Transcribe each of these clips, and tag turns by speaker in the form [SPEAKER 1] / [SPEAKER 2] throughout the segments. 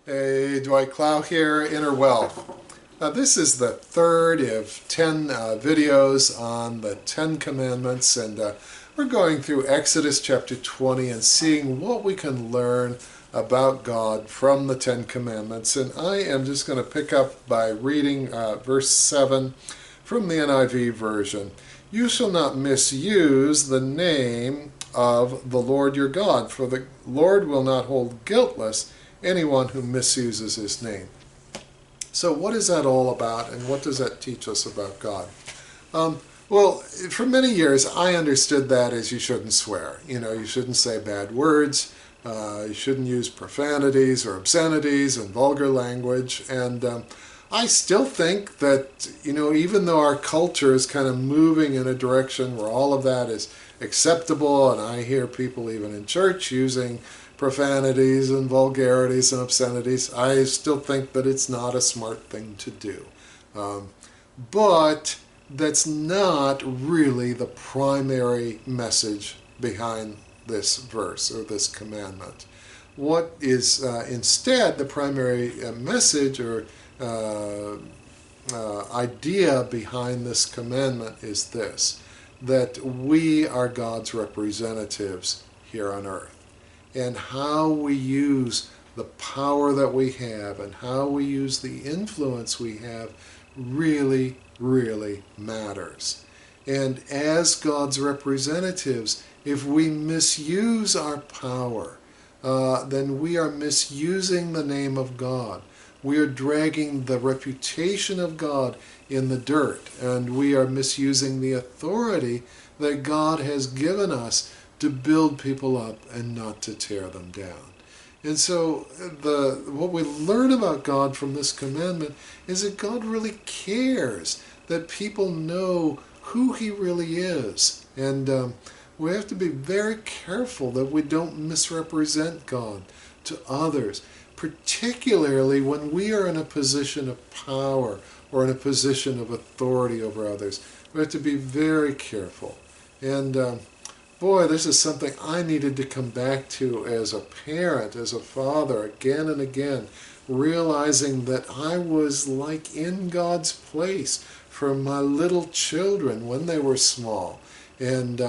[SPEAKER 1] Hey, Dwight Clow here, Inner Wealth. This is the third of 10 videos on the 10 Commandments, and we're going through Exodus chapter 20 and seeing what we can learn about God from the 10 Commandments. And I am just going to pick up by reading verse 7 from the NIV version. You shall not misuse the name of the Lord your God, for the Lord will not hold guiltless anyone who misuses his name. So what is that all about, and what does that teach us about God? Well, for many years I understood that as you shouldn't swear. You shouldn't say bad words, you shouldn't use profanities or obscenities and vulgar language, and I still think that, even though our culture is kind of moving in a direction where all of that is acceptable, and I hear people even in church using profanities and vulgarities and obscenities, I still think that it's not a smart thing to do. But that's not really the primary message behind this verse or this commandment. What is instead the primary message or idea behind this commandment is this: that we are God's representatives here on earth. And how we use the power that we have and how we use the influence we have really, really matters. And as God's representatives, if we misuse our power, then we are misusing the name of God. We are dragging the reputation of God in the dirt, and we are misusing the authority that God has given us to build people up and not to tear them down. And so what we learn about God from this commandment is that God really cares that people know who He really is. And we have to be very careful that we don't misrepresent God to others, particularly when we are in a position of power or in a position of authority over others. We have to be very careful. And boy, this is something I needed to come back to as a parent, as a father, again and again, realizing that I was like in God's place for my little children when they were small. And,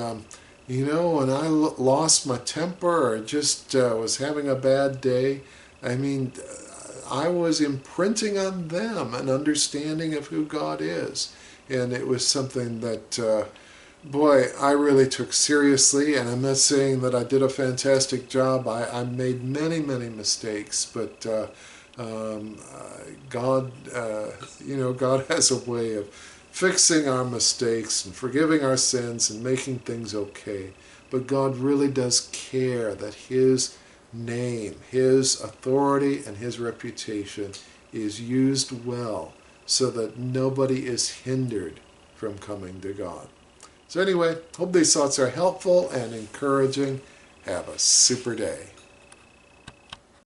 [SPEAKER 1] when I lost my temper or just was having a bad day, I was imprinting on them an understanding of who God is. And it was something that boy, I really took seriously, and I'm not saying that I did a fantastic job. I made many, many mistakes, but God, God has a way of fixing our mistakes and forgiving our sins and making things okay. But God really does care that His name, His authority, and His reputation is used well so that nobody is hindered from coming to God. So anyway, hope these thoughts are helpful and encouraging. Have a super day.